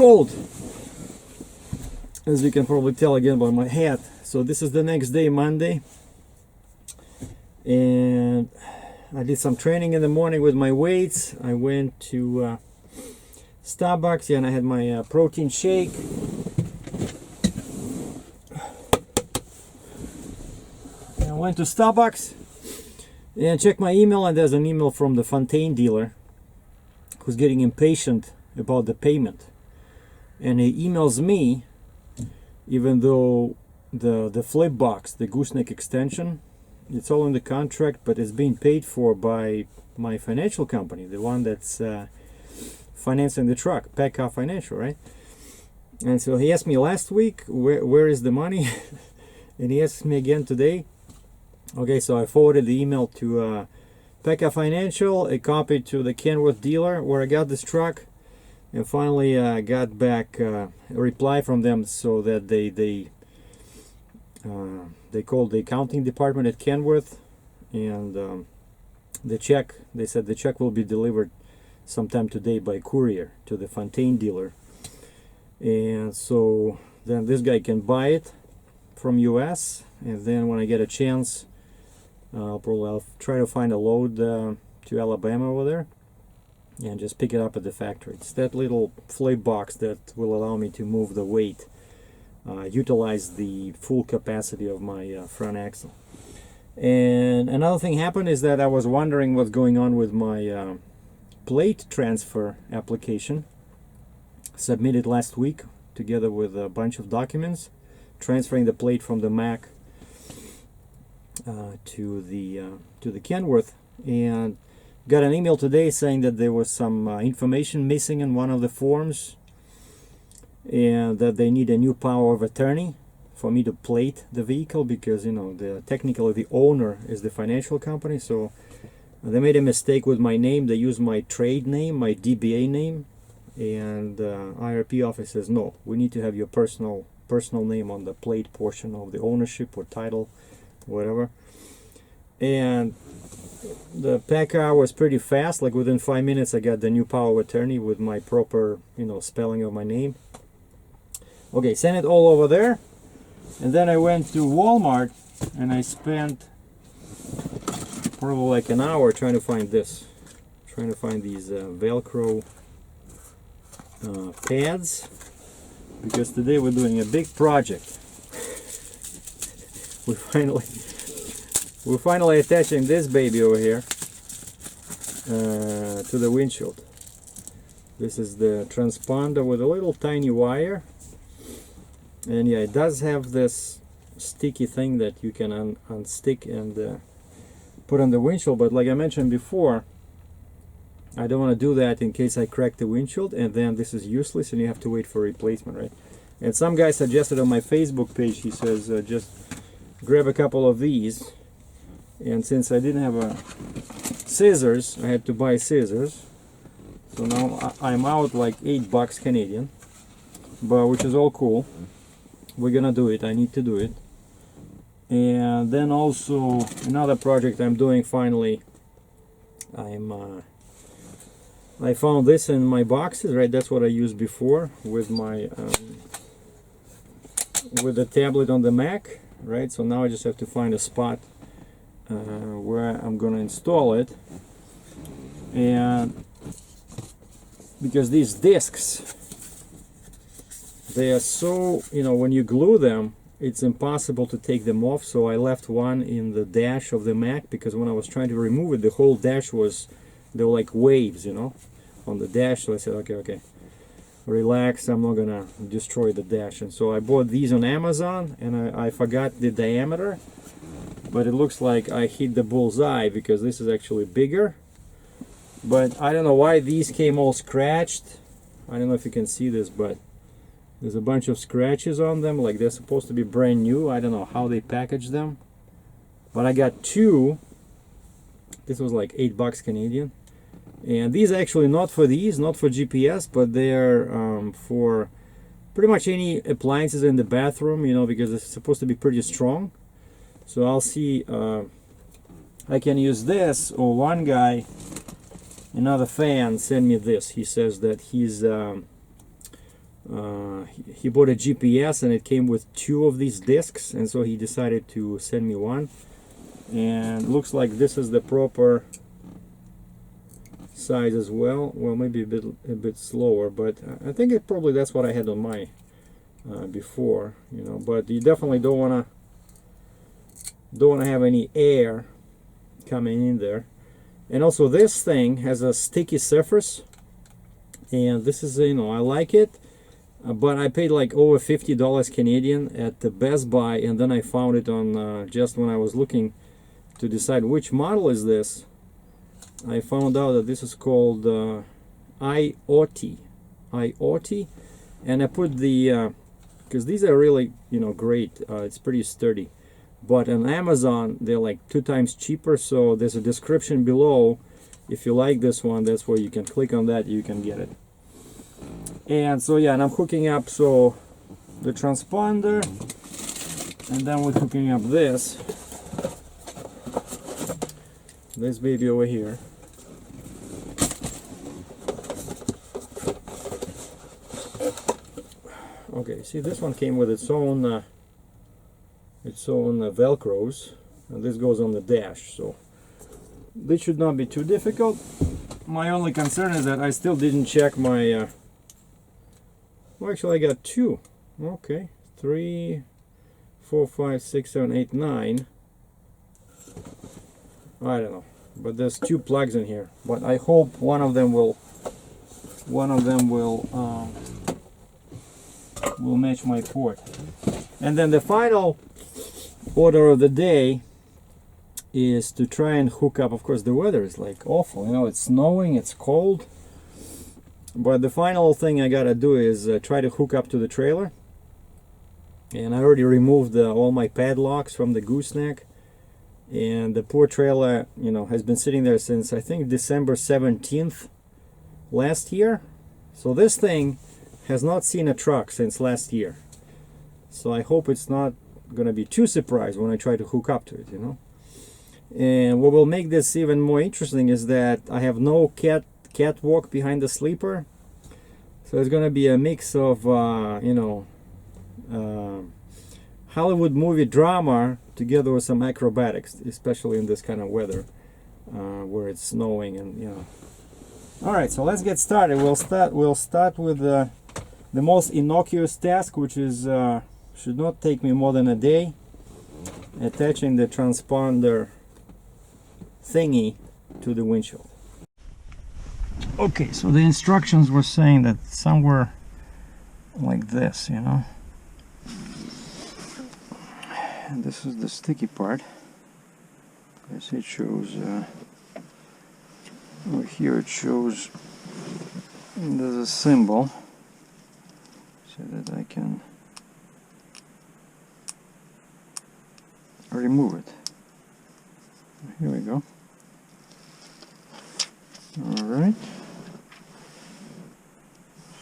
cold, as you can probably tell again by my hat. So this is the next day, Monday, and I did some training in the morning with my weights. I went to Starbucks, and I had my protein shake. And I went to Starbucks and checked my email, and there's an email from the Fontaine dealer who's getting impatient about the payment. And he emails me, even though the flip box, the gooseneck extension, it's all in the contract, but it's being paid for by my financial company, the one that's financing the truck, PACCAR Financial, right? And so he asked me last week, where is the money? And he asked me again today. Okay, so I forwarded the email to PACCAR Financial, a copy to the Kenworth dealer where I got this truck, and finally got back a reply from them, so that they called the accounting department at Kenworth, and the check, they said the check will be delivered sometime today by courier to the Fontaine dealer, and so then this guy can buy it from US, and then when I get a chance, I'll try to find a load to Alabama over there and just pick it up at the factory. It's that little flip box that will allow me to move the weight, utilize the full capacity of my front axle. And another thing happened is that I was wondering what's going on with my plate transfer application, submitted last week together with a bunch of documents, transferring the plate from the Mac to the Kenworth, and got an email today saying that there was some information missing in one of the forms, and that they need a new power of attorney for me to plate the vehicle, because technically the owner is the financial company. So they made a mistake with my name. They used my trade name, my DBA name, and IRP office says no, we need to have your personal name on the plate portion of the ownership or title, whatever. And the PACCAR was pretty fast, like within 5 minutes I got the new power of attorney with my proper spelling of my name. Okay, sent it all over there, and then I went to Walmart and I spent probably like an hour trying to find these Velcro pads, because today we're doing a big project. We're finally attaching this baby over here to the windshield. This is the transponder with a little tiny wire, and yeah, it does have this sticky thing that you can unstick and put on the windshield, but like I mentioned before, I don't want to do that in case I crack the windshield, and then this is useless and you have to wait for replacement, right? And some guy suggested on my Facebook page, he says just grab a couple of these, and since I didn't have scissors, I had to buy scissors. So now I'm out like $8 Canadian, but which is all cool. We're gonna do it. I need to do it. And then also another project I'm doing finally. I found this in my boxes, right? That's what I used before with my with the tablet on the Mac, right? So now I just have to find a spot where I'm gonna install it, and because these discs, they are so, when you glue them, it's impossible to take them off. So I left one in the dash of the Mac, because when I was trying to remove it, the whole dash there were like waves, on the dash. So I said, okay, relax, I'm not gonna destroy the dash. And so I bought these on Amazon, and I forgot the diameter, but it looks like I hit the bullseye, because this is actually bigger. But I don't know why these came all scratched. I don't know if you can see this, but there's a bunch of scratches on them, like they're supposed to be brand new. I don't know how they packaged them, but I got two. This was like $8 Canadian, and these are actually not for GPS, but they're for pretty much any appliances in the bathroom, because it's supposed to be pretty strong. So I'll see, I can use this, or one guy, another fan, sent me this. He says that he's he bought a GPS and it came with 2 of these discs, and so he decided to send me one. And looks like this is the proper size as well. Well, maybe a bit slower, but I think that's what I had on my before, you know. But you definitely don't want to have any air coming in there. And also this thing has a sticky surface, and this is, you know, I like it, but I paid like over $50 Canadian at the Best Buy, and then I found it on just when I was looking to decide which model is this, I found out that this is called IoT, and I put the because these are really, you know, great. It's pretty sturdy, but on Amazon they're like 2 times cheaper. So there's a description below. If you like this one, that's where you can click on that, you can get it. And so yeah, and I'm hooking up so the transponder, and then we're hooking up this baby over here. Okay, see, this one came with its own velcros, and this goes on the dash, so this should not be too difficult. My only concern is that I still didn't check my well, actually I got 2. Okay, 3, 4, 5, 6, 7, 8, 9. I don't know, but there's 2 plugs in here, but I hope one of them will match my port. And then the final order of the day is to try and hook up. Of course, the weather is like awful, you know, it's snowing, it's cold, but the final thing I gotta do is try to hook up to the trailer. And I already removed all my padlocks from the gooseneck, and the poor trailer, you know, has been sitting there since I think December 17th last year. So this thing has not seen a truck since last year. So I hope it's not gonna be too surprised when I try to hook up to it, you know. And what will make this even more interesting is that I have no catwalk behind the sleeper. So it's gonna be a mix of you know, Hollywood movie drama together with some acrobatics, especially in this kind of weather where it's snowing, and you know. All right, so let's get started. We'll start with the most innocuous task, which is should not take me more than a day, attaching the transponder thingy to the windshield. Okay, so the instructions were saying that somewhere like this, you know. And this is the sticky part. As it shows over here, it shows there's a symbol so that I can remove it. Here we go. All right,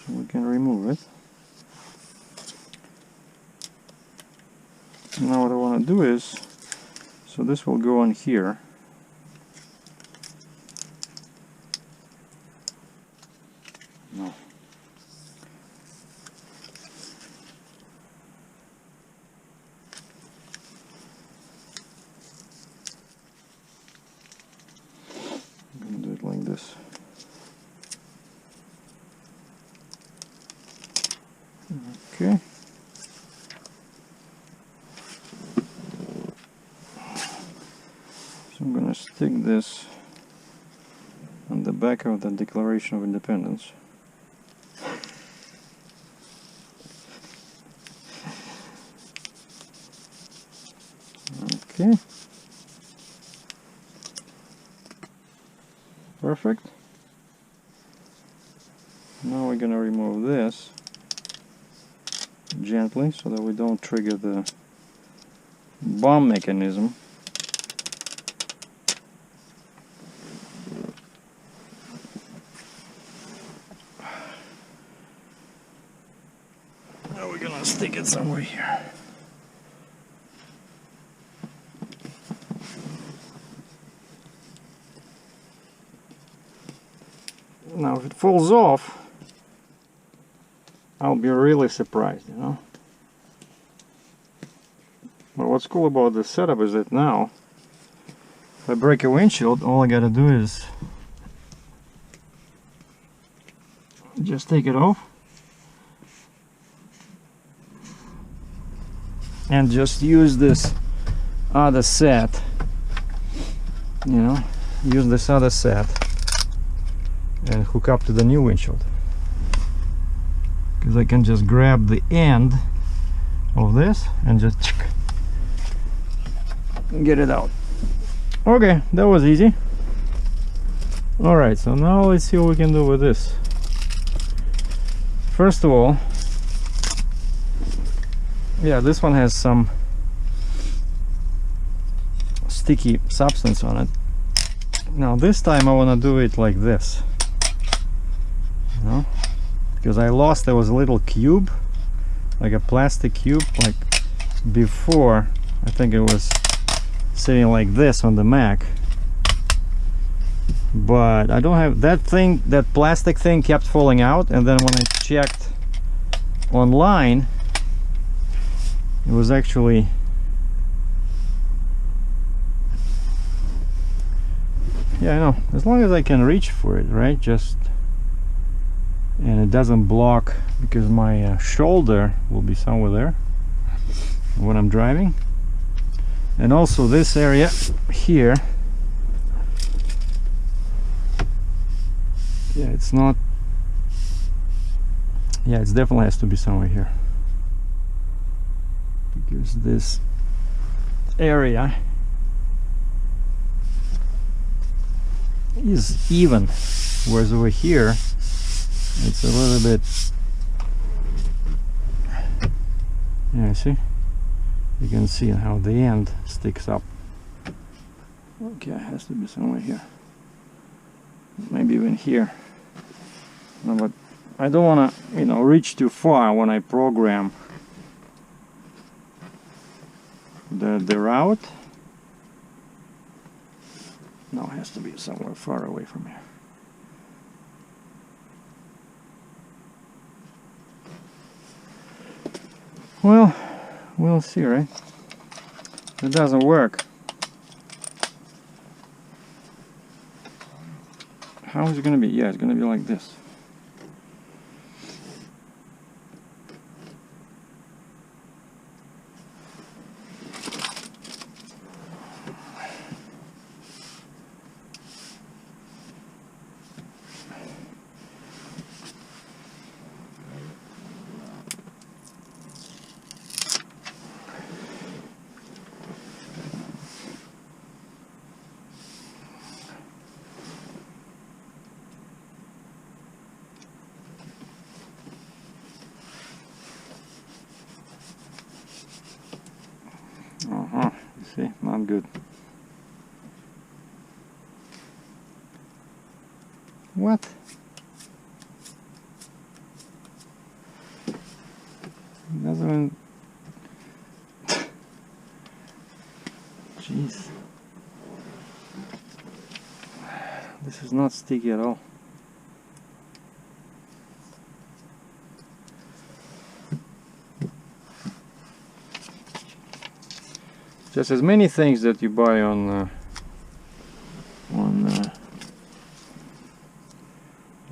so we can remove it. Now what I want to do is, so this will go on here. No. I'm going to do it like this. Okay. So I'm going to stick this on the back of the Declaration of Independence. Okay. Perfect. Now we're going to remove this gently so that we don't trigger the bomb mechanism. Now we're going to stick it somewhere here. Now if it falls off, I'll be really surprised, you know. But what's cool about this setup is that now, if I break a windshield, all I gotta do is just take it off and just use this other set, you know, use this other set and hook up to the new windshield, because I can just grab the end of this and just get it out. Okay, that was easy. Alright, so now let's see what we can do with this. First of all, yeah, this one has some sticky substance on it. Now this time I want to do it like this, you know, because I lost, there was a little cube, like a plastic cube, like before. I think it was sitting like this on the Mac, but I don't have that thing. That plastic thing kept falling out, and then when I checked online, it was actually yeah, I know, as long as I can reach for it, right, just, and it doesn't block, because my shoulder will be somewhere there when I'm driving. And also this area here, yeah, it's not, yeah, it definitely has to be somewhere here, because this area is even, whereas over here it's a little bit, yeah, see, you can see how the end sticks up. Okay, it has to be somewhere here, maybe even here. No, but I don't want to, you know, reach too far when I program the route. No, it has to be somewhere far away from here. Well, we'll see, right? If it doesn't work, how is it going to be? Yeah, it's going to be like this. See, not good. What? Doesn't. Jeez. This is not sticky at all. Just as many things that you buy on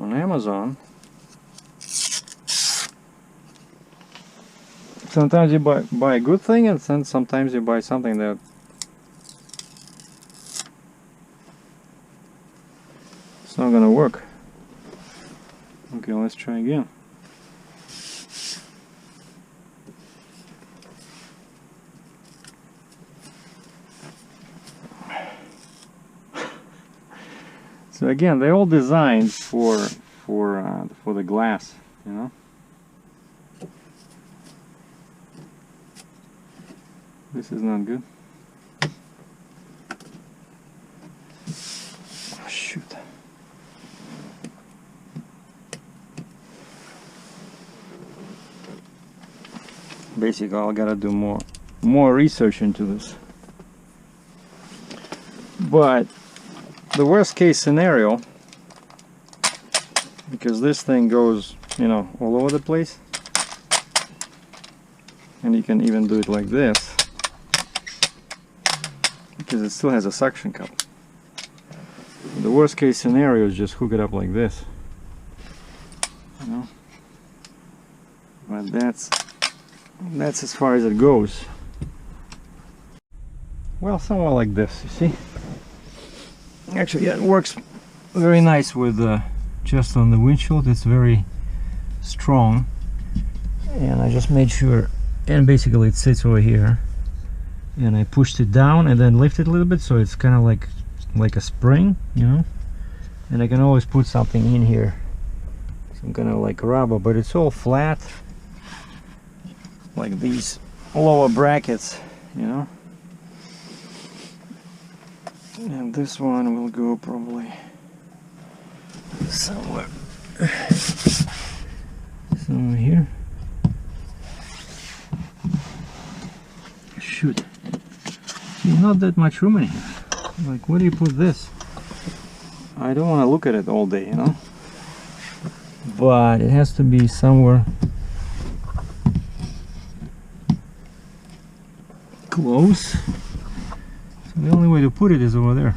Amazon. Sometimes you buy a good thing, and then sometimes you buy something that it's not gonna work. Okay, let's try again. So again, they're all designed for the glass, you know. This is not good. Oh, shoot. Basically, I gotta do more research into this. But the worst case scenario, because this thing goes, you know, all over the place, and you can even do it like this, because it still has a suction cup. The worst case scenario is just hook it up like this, you know. But that's as far as it goes. Well, somewhat like this, you see. Actually, yeah, it works very nice with just on the windshield. It's very strong, and I just made sure, and basically it sits over here, and I pushed it down and then lifted a little bit, so it's kind of like a spring, you know. And I can always put something in here, some kind of like rubber, but it's all flat, like these lower brackets, you know. And this one will go probably somewhere here. Shoot, see, not that much room in here. Like, where do you put this? I don't want to look at it all day, you know. But it has to be somewhere close. So the only way to put it is over there.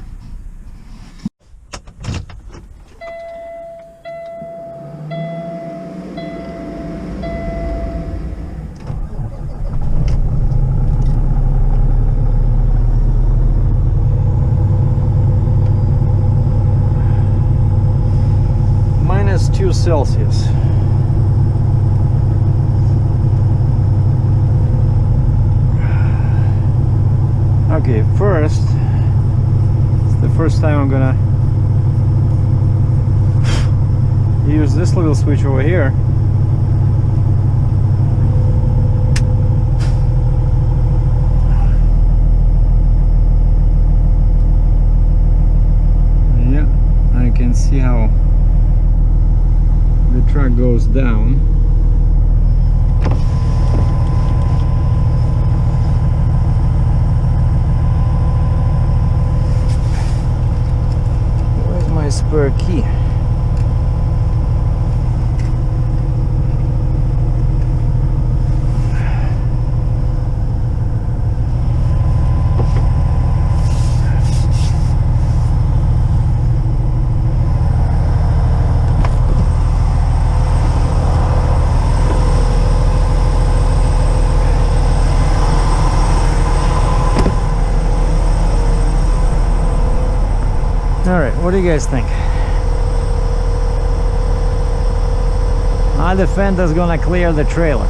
-2 Celsius. Okay, first, it's the first time I'm gonna use this little switch over here. Yeah, I can see how the truck goes down. Where's my spare key? Alright, what do you guys think? Our Defender's gonna clear the trailer.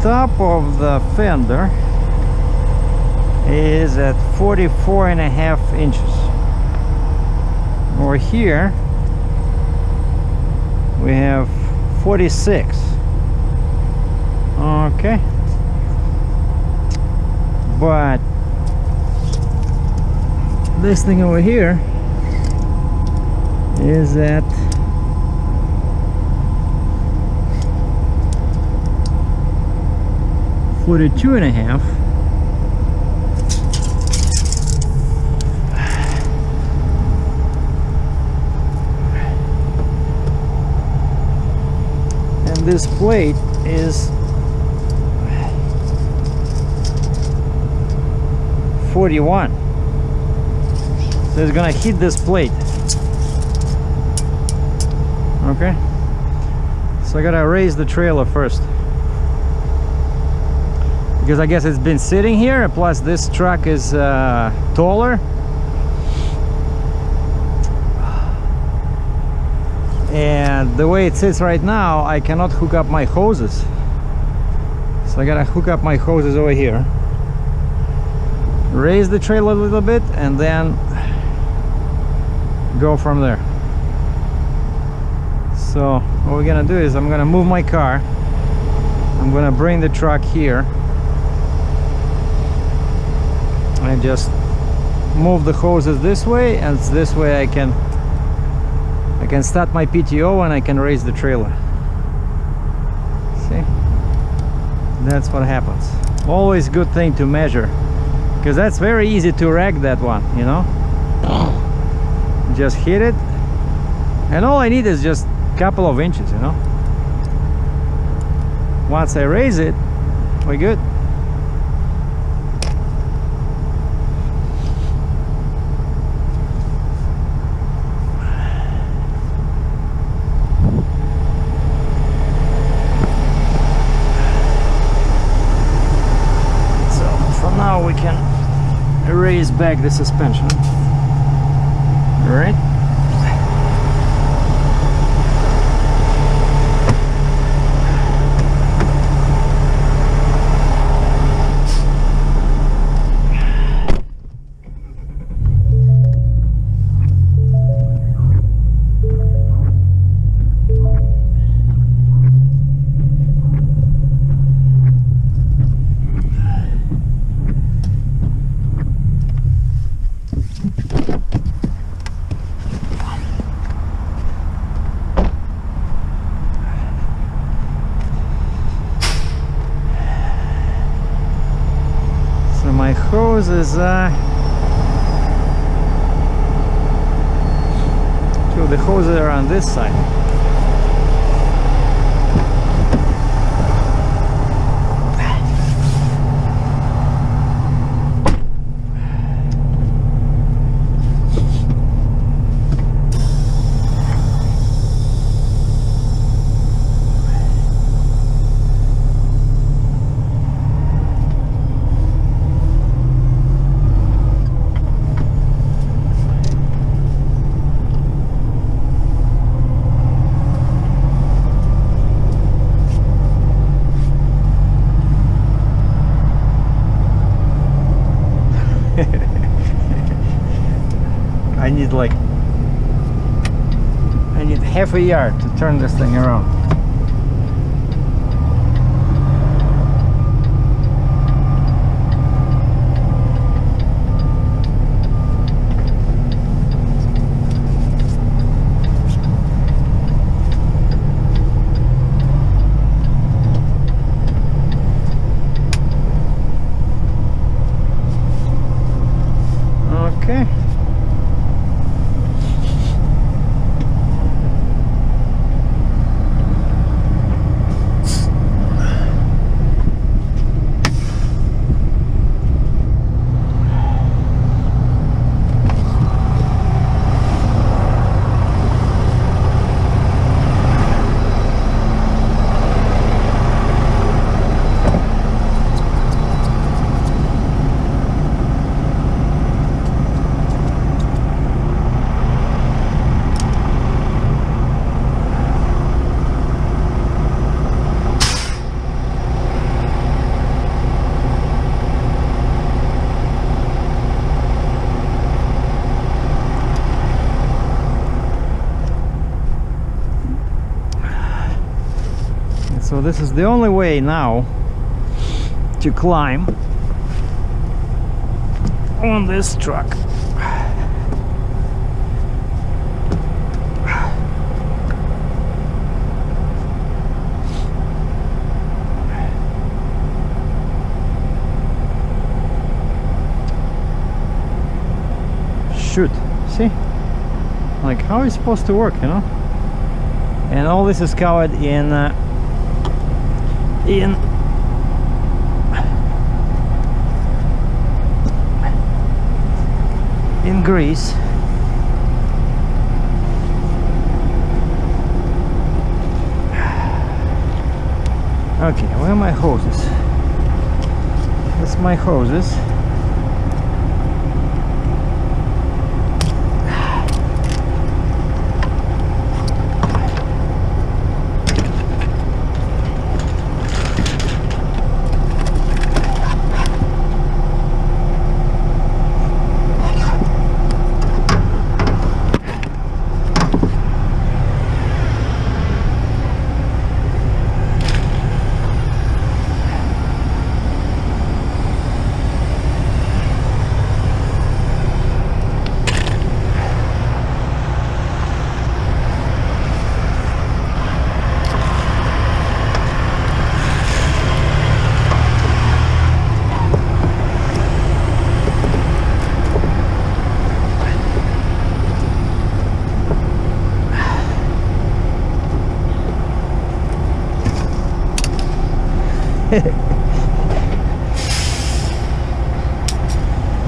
Top of the fender is at 44.5 inches. Over here we have 46. Okay, but this thing over here is at 42.5. And this plate is 41. So it's gonna hit this plate. Okay, so I gotta raise the trailer first, because I guess it's been sitting here, plus this truck is taller. And the way it sits right now, I cannot hook up my hoses. So I gotta hook up my hoses over here, raise the trailer a little bit, and then go from there. So what we're gonna do is I'm gonna move my car. I'm gonna bring the truck here, I just move the hoses this way, and this way I can start my PTO and I can raise the trailer. See? That's what happens. Always good thing to measure, because that's very easy to wreck that one, you know. Just hit it, and all I need is just a couple of inches, you know. Once I raise it, we're good. We can raise back the suspension. All right. My hose is so the hoses are on this side. I need half a yard to turn this thing around. Okay. So this is the only way now to climb on this truck. Shoot, see? Like, how is it supposed to work, you know? And all this is covered in grease. Okay, where are my hoses? That's my hoses.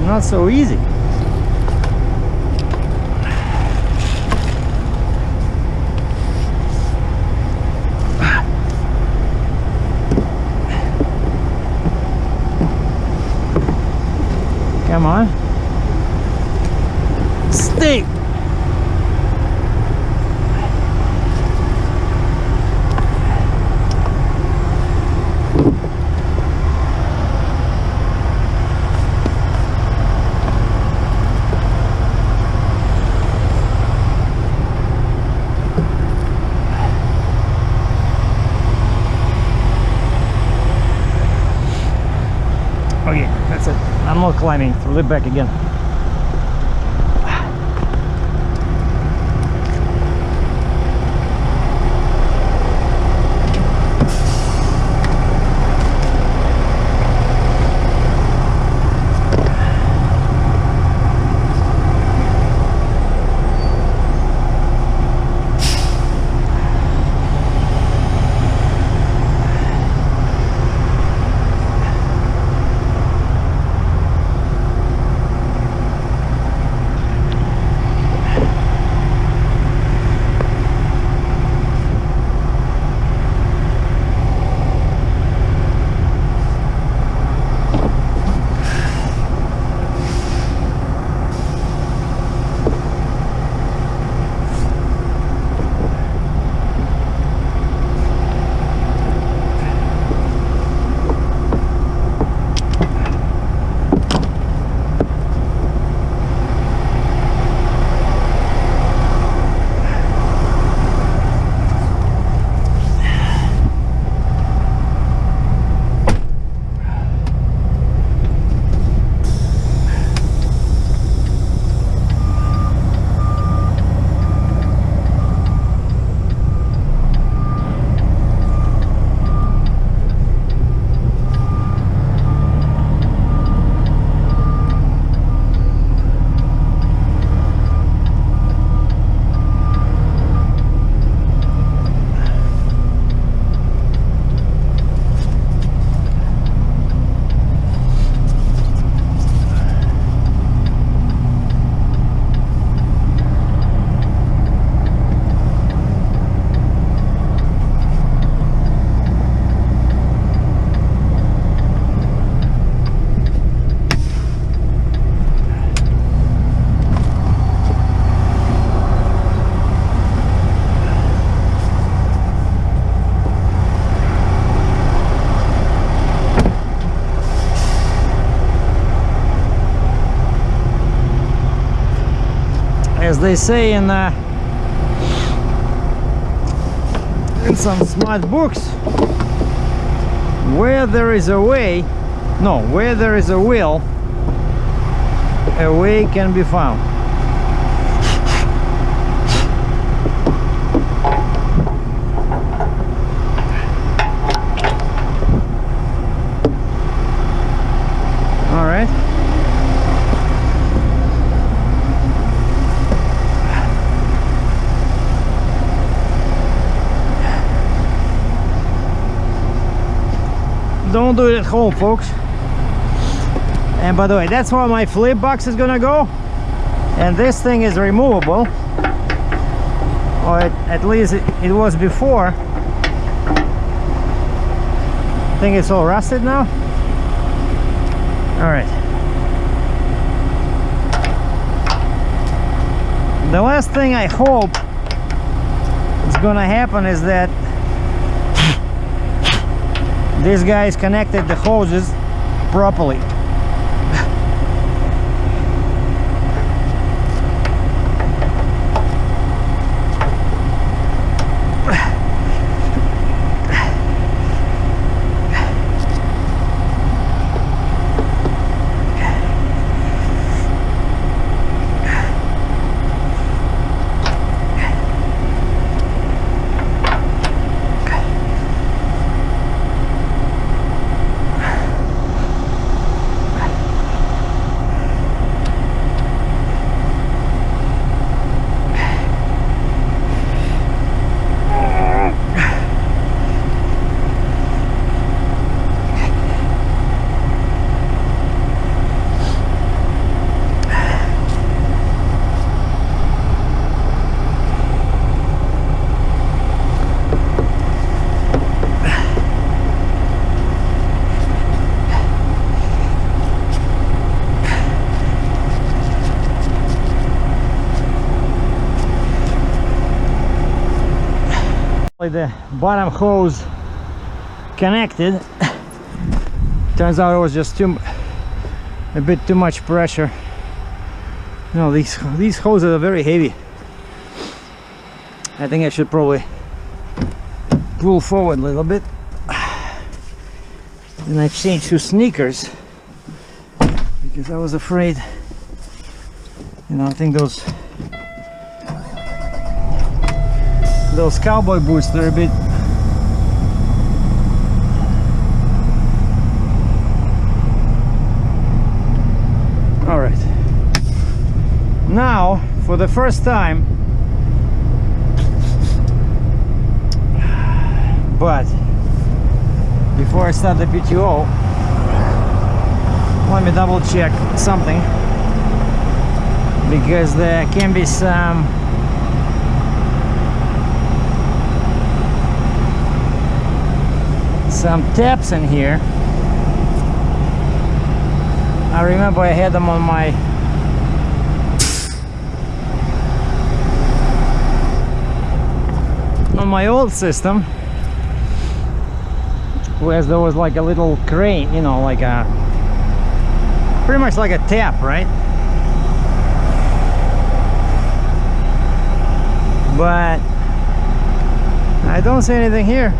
Not so easy. Come on. Stay. Okay, that's it. I'm not climbing. Throw it back again. As they say in some smart books, where there is a way, no, where there is a will, a way can be found. All right. Don't do it at home, folks. And by the way, that's where my flip box is gonna go, and this thing is removable, or at least it was before. I think it's all rusted now. All right, the last thing I hope is gonna happen is that these guys connected the hoses properly. The bottom hose connected. Turns out it was just a bit too much pressure. You know, these hoses are very heavy. I think I should probably pull forward a little bit. And I changed to sneakers because I was afraid, you know, I think those cowboy boots, they're a bit all right. Now for the first time, but before I start the PTO, let me double check something, because there can be some taps in here. I remember I had them on my old system, where there was like a little crane, you know, like a pretty much like a tap, right? But I don't see anything here.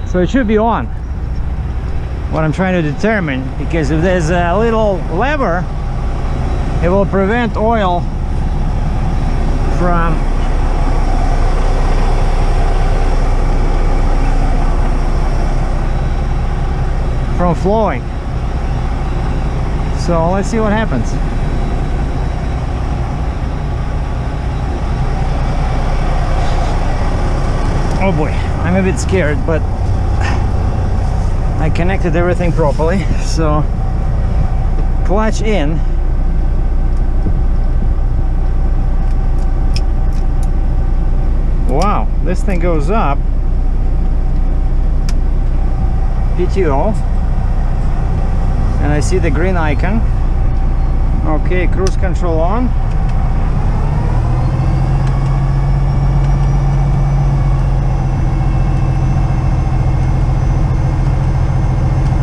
So it should be on. What I'm trying to determine, because if there's a little lever, it will prevent oil from flowing. So let's see what happens. Oh boy, I'm a bit scared, but I connected everything properly. So clutch in. Wow, this thing goes up. PTO. And I see the green icon. Okay, cruise control on.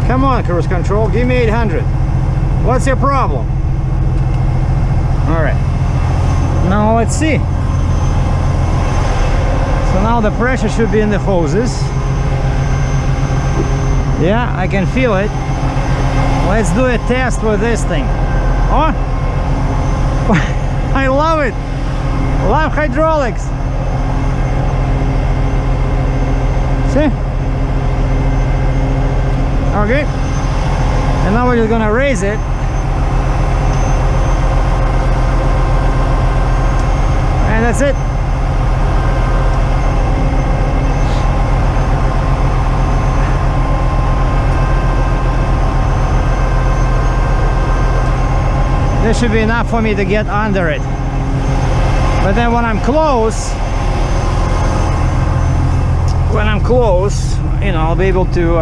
Come on, cruise control, give me 800. What's your problem? All right, now let's see. So now the pressure should be in the hoses. Yeah, I can feel it. Let's do a test with this thing. Oh, I love it. Love hydraulics. See? Okay. And now we're just gonna raise it. And that's it. This should be enough for me to get under it. But then when I'm close, you know, I'll be able to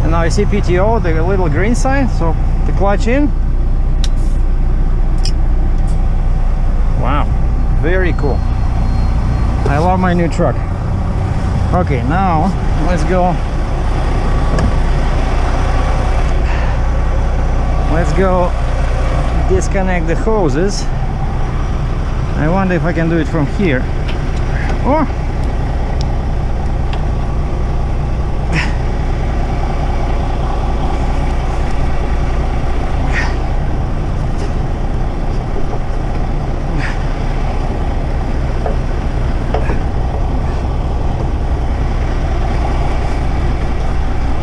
and now I see PTO, the little green sign, so the clutch in. Wow, very cool. I love my new truck. Okay, now let's go disconnect the hoses. I wonder if I can do it from here. Oh,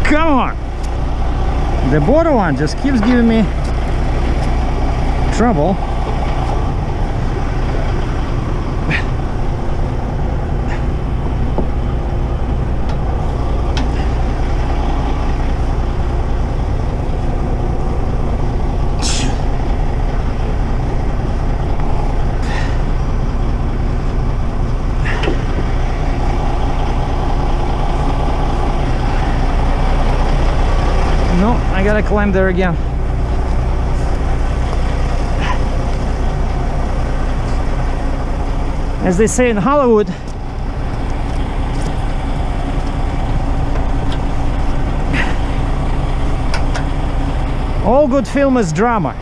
come on! The border one just keeps giving me trouble. No, I gotta climb there again. As they say in Hollywood, all good film is drama.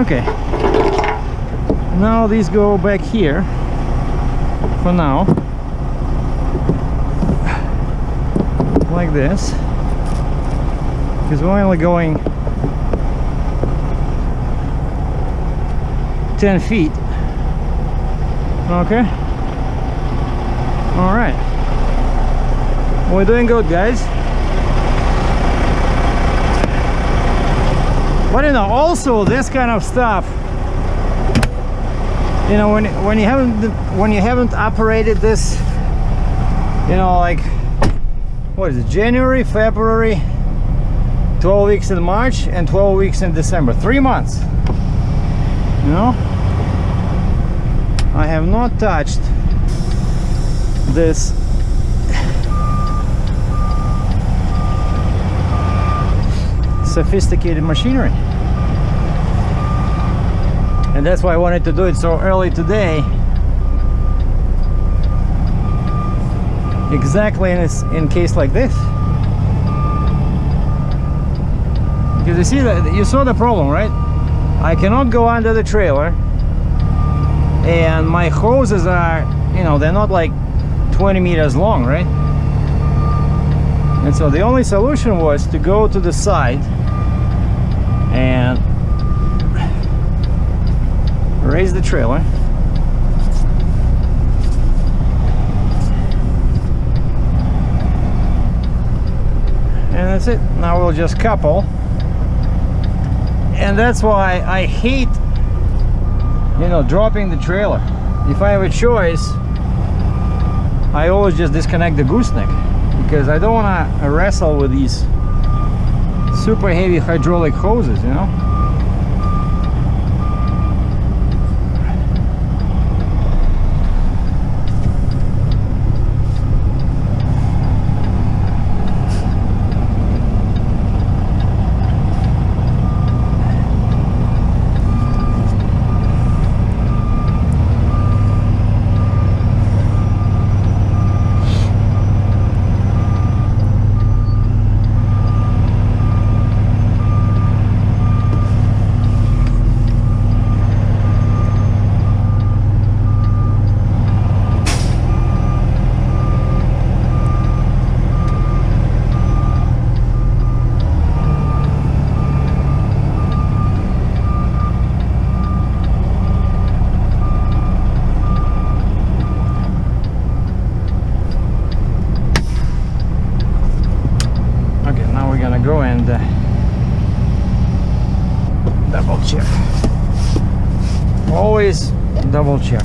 Okay. Now these go back here for now. Like this. Because we're only going 10 feet. Okay. All right. We're doing good, guys. But you know, also this kind of stuff, you know, when you haven't operated this, you know, like what is it, January, February, 12 weeks in March, and 12 weeks in December, 3 months. You know, I have not touched this sophisticated machinery, and that's why I wanted to do it so early today, exactly in case like this. Because you see that, you saw the problem, right? I cannot go under the trailer, and my hoses are, you know, they're not like 20 meters long, right? And so the only solution was to go to the side and raise the trailer, and that's it. Now we'll just couple, and that's why I hate, you know, dropping the trailer. If I have a choice, I always just disconnect the gooseneck, because I don't want to wrestle with these super heavy hydraulic hoses, you know. Go and double check. Always double check.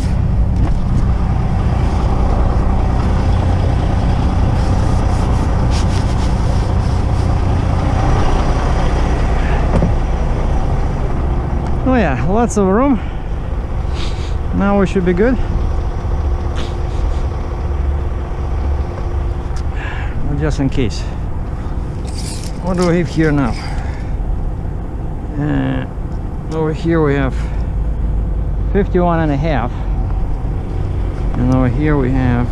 Oh yeah, lots of room. Now we should be good. Well, just in case. What do we have here now? Over here we have 51.5, and over here we have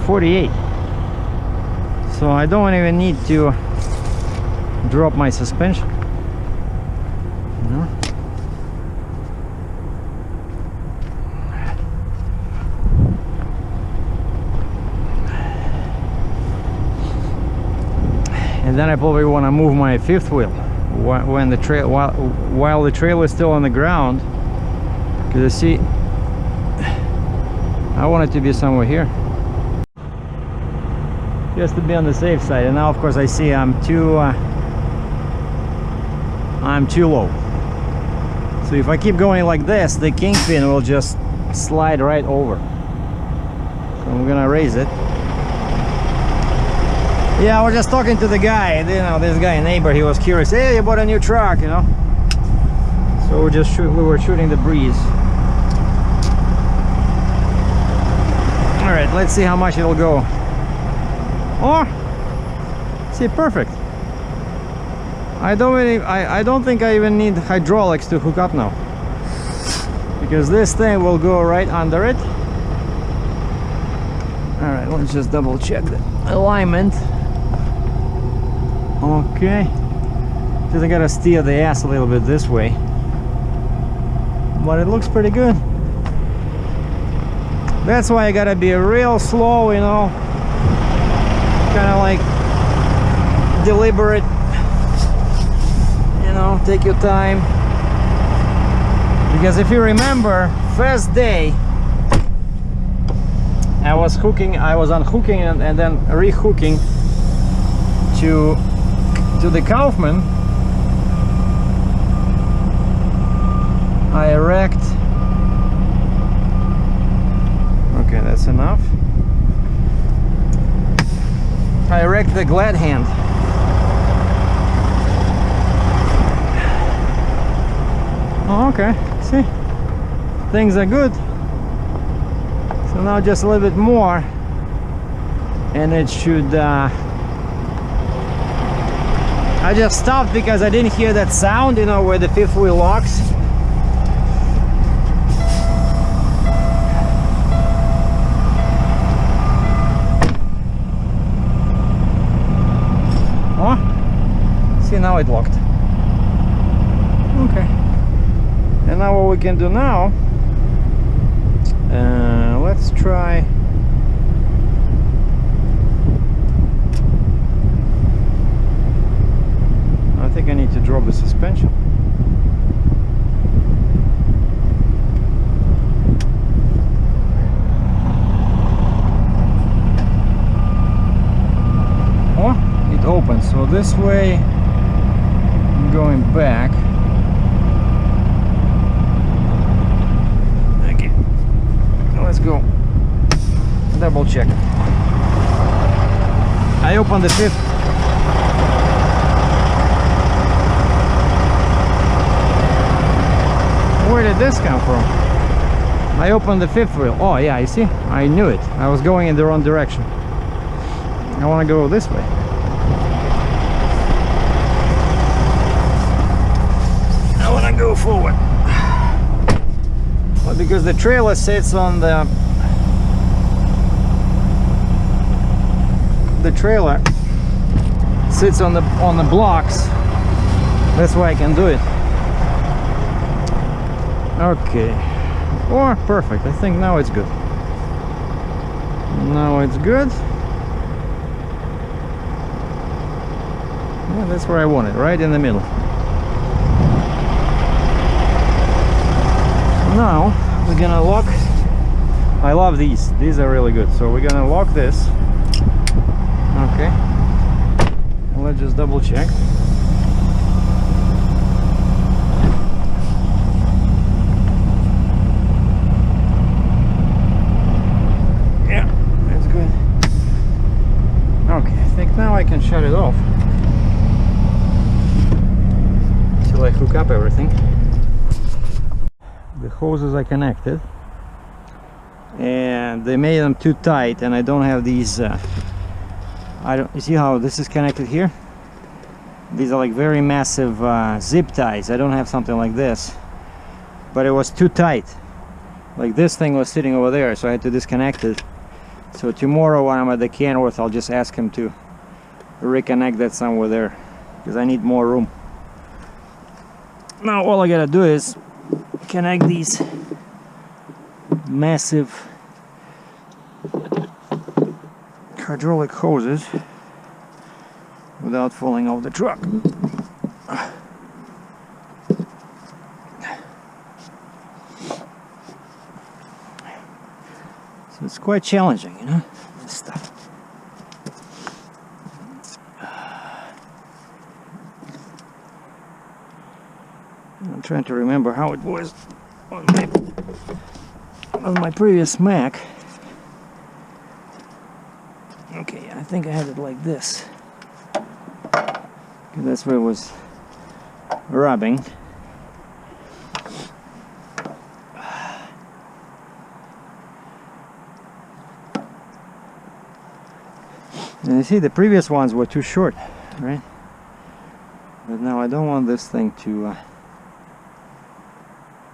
48. So I don't even need to drop my suspension. You know? And then I probably want to move my fifth wheel when the while the trailer is still on the ground, because you see, I want it to be somewhere here, just to be on the safe side. And now, of course, I see I'm too low. So if I keep going like this, the kingpin will just slide right over. So I'm gonna raise it. Yeah, I was just talking to the guy, you know, this guy, neighbor, he was curious. Hey, you bought a new truck, you know? So we were shooting the breeze. All right, let's see how much it'll go. Oh, see, perfect. I don't think I even need hydraulics to hook up now, because this thing will go right under it. All right, let's just double check the alignment. Okay, just I gotta steer the ass a little bit this way, but it looks pretty good. That's why I gotta be real slow, you know, kind of like deliberate, you know, take your time. Because if you remember, first day I was unhooking and then rehooking to the Kaufman. I wrecked. Okay, that's enough. I wrecked the glad hand. Oh, okay, see, things are good. So now just a little bit more, and it should. I just stopped because I didn't hear that sound, you know, where the fifth wheel locks. See, now it locked. Okay. And now what we can do now, let's try. I think I need to drop the suspension. Oh, it opens. So this way, I'm going back. Okay, let's go. Double check. I opened the fifth. Where did this come from? I opened the fifth wheel. Oh yeah, you see? I knew it. I was going in the wrong direction. I want to go this way. I want to go forward. Well, because the trailer sits on the trailer sits on the blocks. That's why I can do it. Okay. Oh, perfect. I think now it's good. Now it's good. Yeah, that's where I want it, right in the middle. Now we're gonna lock. I love these. These are really good. So we're gonna lock this. Okay. And let's just double check. Yeah, that's good. Okay, I think now I can shut it off. Till I hook up everything. The hoses are connected, and they made them too tight, and I don't have these. You see how this is connected here? These are like very massive zip ties. I don't have something like this, but it was too tight. Like this thing was sitting over there, so I had to disconnect it. So tomorrow when I'm at the Kenworth, I'll just ask him to reconnect that somewhere there, because I need more room. Now all I gotta do is connect these massive hydraulic hoses without falling off the truck. So it's quite challenging, you know, this stuff. I'm trying to remember how it was on my previous Mac. Okay, I think I had it like this. That's where it was rubbing. And you see, the previous ones were too short, right? But now I don't want this thing to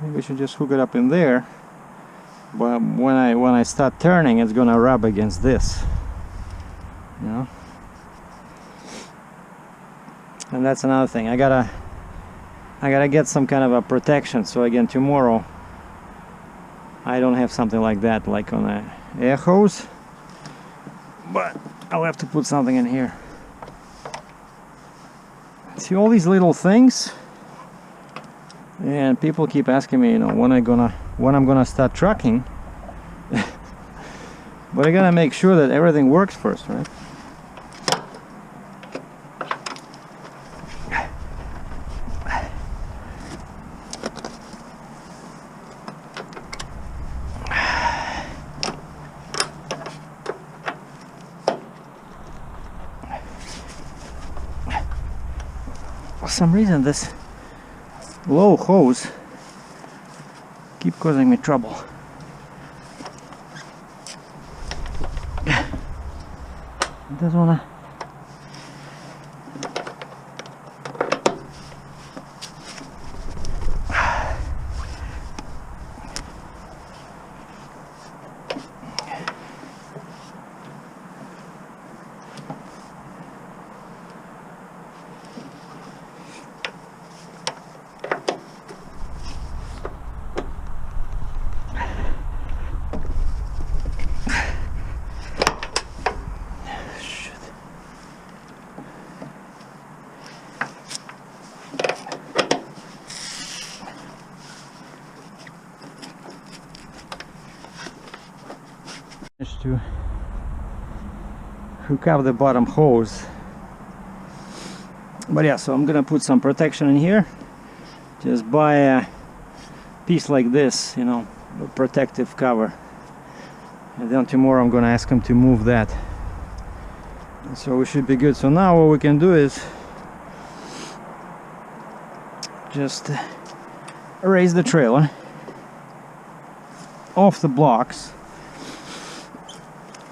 maybe I should just hook it up in there, but when I start turning, it's gonna rub against this, you know. And that's another thing, I gotta get some kind of a protection, so again tomorrow I don't have something like that, like on a air hose, but I'll have to put something in here. See all these little things, and people keep asking me, you know, when I'm gonna start trucking. But I gotta make sure that everything works first, right? For some reason this low hose keep causing me trouble. It doesn't wanna. To hook up the bottom hose, but yeah, so I'm gonna put some protection in here. Just buy a piece like this, you know, a protective cover, and then tomorrow I'm gonna ask him to move that, so we should be good. So now what we can do is just raise the trailer off the blocks,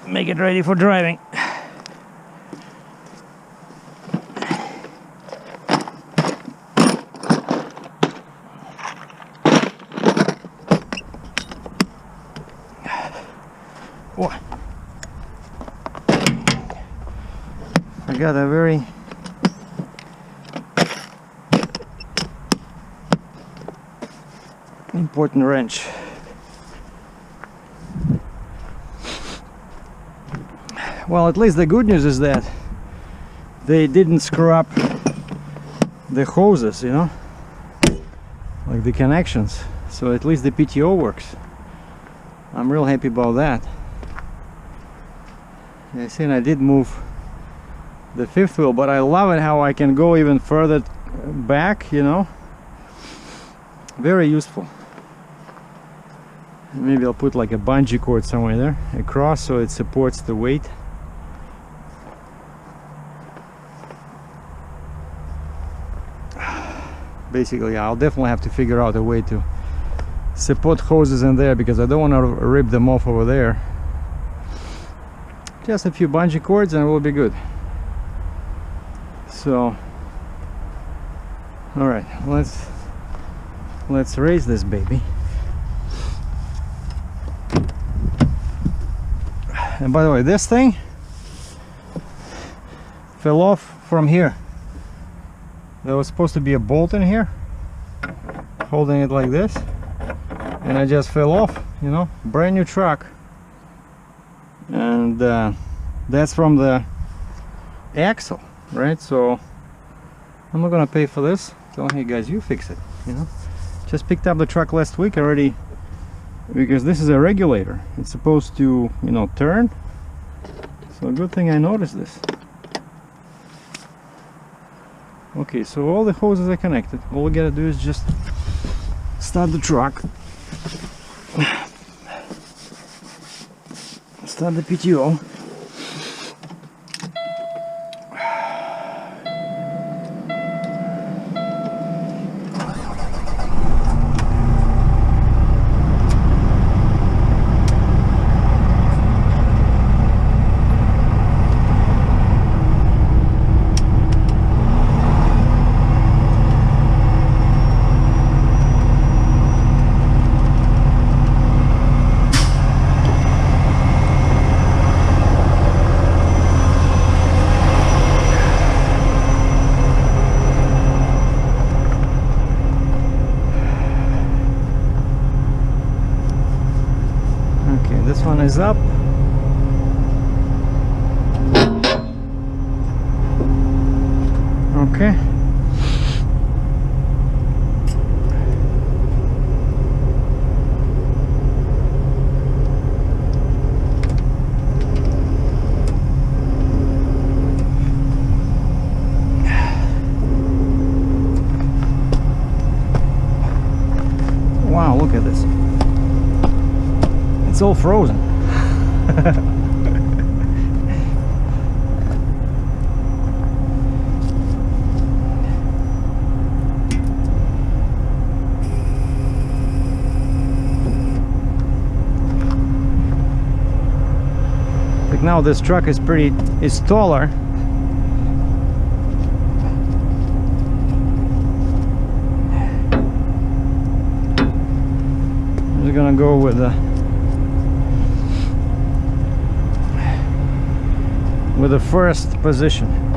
make it ready for driving. Oh, I got a very important wrench. Well, at least the good news is that they didn't screw up the hoses, you know, like the connections. So at least the PTO works. I'm real happy about that. I see, I did move the fifth wheel, but I love it how I can go even further back, you know. Very useful. Maybe I'll put like a bungee cord somewhere there across so it supports the weight. Basically, I'll definitely have to figure out a way to support hoses in there, because I don't want to rip them off over there. Just a few bungee cords and we'll be good. So, all right, let's raise this baby. And by the way, this thing fell off from here. There was supposed to be a bolt in here holding it like this, and I just fell off, you know. Brand new truck, and that's from the axle, right? So I'm not gonna pay for this. Tell me, hey guys, you fix it, you know. Just picked up the truck last week already, because this is a regulator. It's supposed to, you know, turn. So good thing I noticed this. Okay, so all the hoses are connected. All we gotta do is just start the truck, start the PTO. one is up. Okay. Wow, look at this. It's all frozen. Like now this truck is taller. We're gonna go with the first position.